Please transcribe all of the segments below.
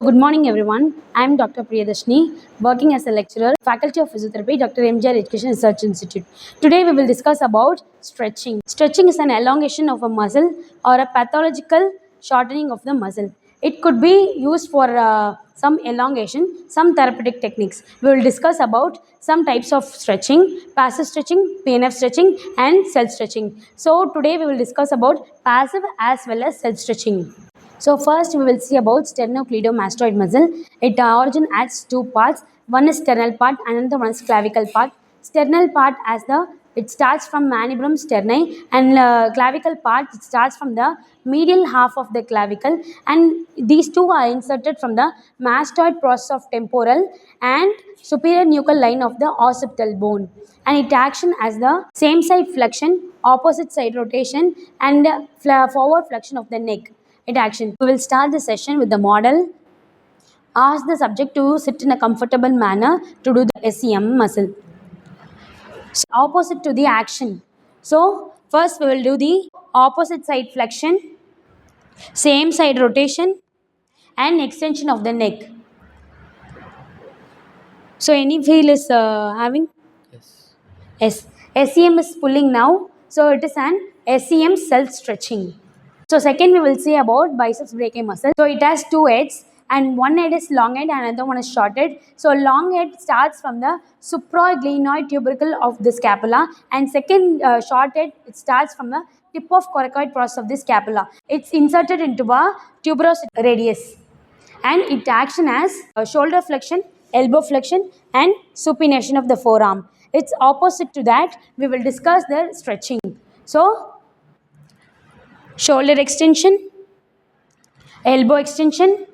Good morning, everyone. I am Dr. Priyadashni, working as a lecturer, Faculty of Physiotherapy, Dr. MGR Education Research Institute. Today, we will discuss about stretching. Stretching is an elongation of a muscle or a pathological shortening of the muscle. It could be used for some elongation, some therapeutic techniques. We will discuss about some types of stretching, passive stretching, PNF stretching, and self stretching. So, today we will discuss about passive as well as self stretching. So first we will see about sternocleidomastoid muscle. It origin has two parts. One is sternal part and another one is clavicle part. Sternal part as it starts from mandibular sterni, and clavicle part it starts from the medial half of the clavicle, and these two are inserted from the mastoid process of temporal and superior nuchal line of the occipital bone, and it action as the same side flexion, opposite side rotation, and forward flexion of the neck. It action. We will start the session with the model. Ask the subject to sit in a comfortable manner to do the SEM muscle. So, opposite to the action. So, first we will do the opposite side flexion, same side rotation, and extension of the neck. So, any feel is having? Yes. SEM is pulling now. So, it is an SEM self stretching. So second we will see about biceps brachii muscle. So it has two heads, and one head is long head and another one is short head. So long head starts from the supraglenoid tubercle of the scapula, and second short head it starts from the tip of coracoid process of the scapula. It's inserted into a tuberous radius, and it action as shoulder flexion, elbow flexion, and supination of the forearm. It's opposite to that. We will discuss the stretching. So shoulder extension, elbow extension,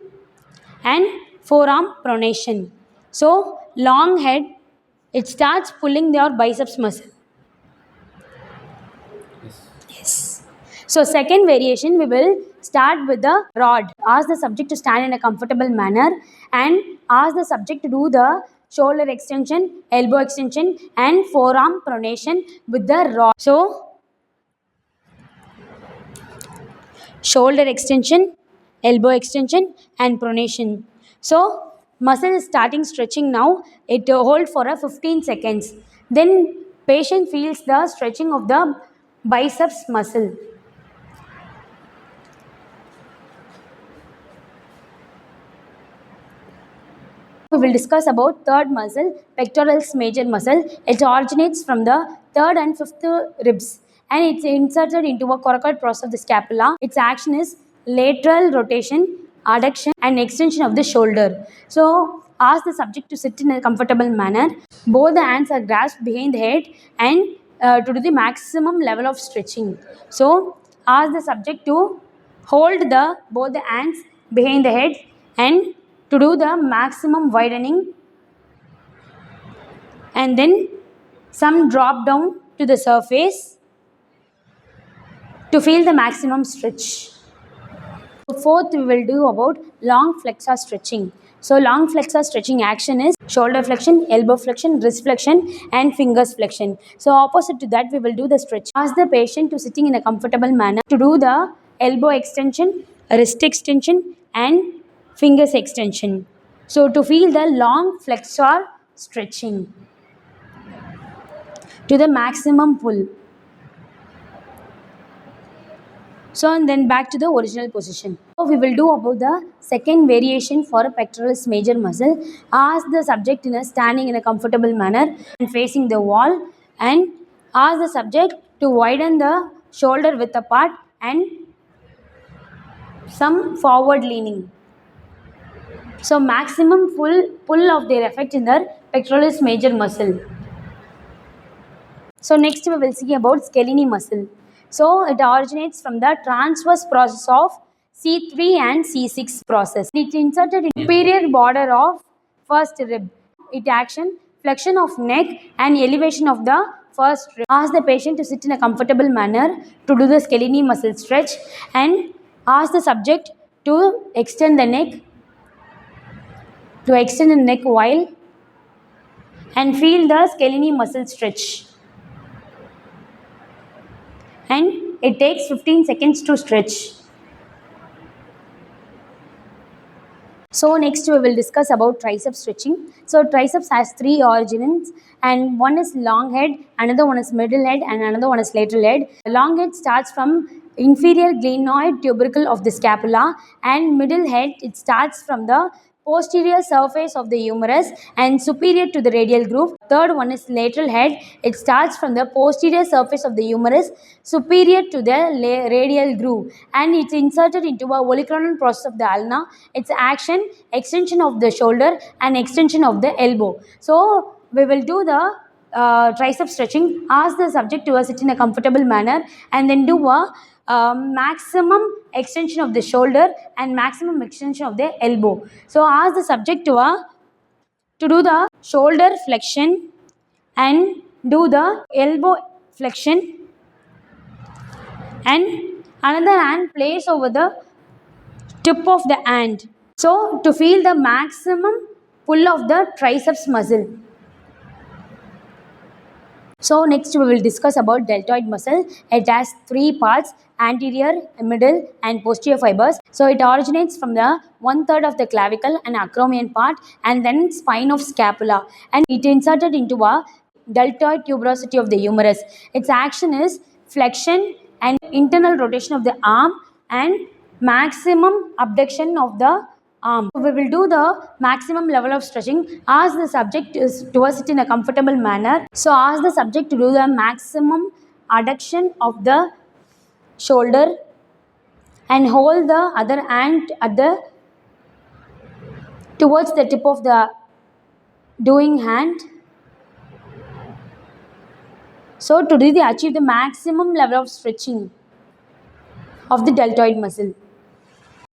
and forearm pronation. So long head, it starts pulling your biceps muscle. Yes. So second variation, we will start with the rod. Ask the subject to stand in a comfortable manner and ask the subject to do the shoulder extension, elbow extension, and forearm pronation with the rod. So shoulder extension, elbow extension, and pronation. So muscle is starting stretching now. It hold for a 15 seconds. Then patient feels the stretching of the biceps muscle. We will discuss about third muscle, pectoralis major muscle. It originates from the third and fifth ribs, and it's inserted into a coracoid process of the scapula. Its action is lateral rotation, adduction, and extension of the shoulder. So ask the subject to sit in a comfortable manner. Both the hands are grasped behind the head and to do the maximum level of stretching. So ask the subject to hold the both the hands behind the head and to do the maximum widening, and then some drop down to the surface to feel the maximum stretch. Fourth, we will do about long flexor stretching. So long flexor stretching action is shoulder flexion, elbow flexion, wrist flexion, and fingers flexion. So opposite to that, we will do the stretch. Ask the patient to sitting in a comfortable manner to do the elbow extension, wrist extension, and fingers extension. So to feel the long flexor stretching to the maximum pull. So and then back to the original position. So we will do about the second variation for a pectoralis major muscle. Ask the subject in a standing in a comfortable manner and facing the wall, and ask the subject to widen the shoulder width apart and some forward leaning. So maximum pull of their effect in the pectoralis major muscle. So next we will see about scalene muscle. So it originates from the transverse process of C3 and C6 process. It inserted in superior border of first rib. It action flexion of neck and elevation of the first rib. Ask the patient to sit in a comfortable manner to do the scalene muscle stretch, and ask the subject to extend the neck while and feel the scalene muscle stretch. And it takes 15 seconds to stretch. So next we will discuss about tricep stretching. So triceps has three origins, and one is long head, another one is middle head, and another one is lateral head. Long head starts from inferior glenoid tubercle of the scapula, and middle head it starts from the posterior surface of the humerus and superior to the radial groove. Third one is lateral head. It starts from the posterior surface of the humerus superior to the radial groove, and it's inserted into a olecranon process of the ulna. Its action, extension of the shoulder and extension of the elbow. So we will do the tricep stretching. Ask the subject to sit in a comfortable manner and then do a maximum extension of the shoulder and maximum extension of the elbow. So ask the subject to do the shoulder flexion and do the elbow flexion, and another hand place over the tip of the hand. So to feel the maximum pull of the triceps muscle. So next we will discuss about deltoid muscle. It has three parts: anterior, middle and posterior fibers. So it originates from the 1/3 of the clavicle and acromion part and then spine of scapula, and it inserted into a deltoid tuberosity of the humerus. Its action is flexion and internal rotation of the arm and maximum abduction of the arm. We will do the maximum level of stretching. Ask the subject to sit in a comfortable manner. So ask the subject to do the maximum adduction of the shoulder and hold the other hand at the towards the tip of the doing hand. So to do the achieve the maximum level of stretching of the deltoid muscle.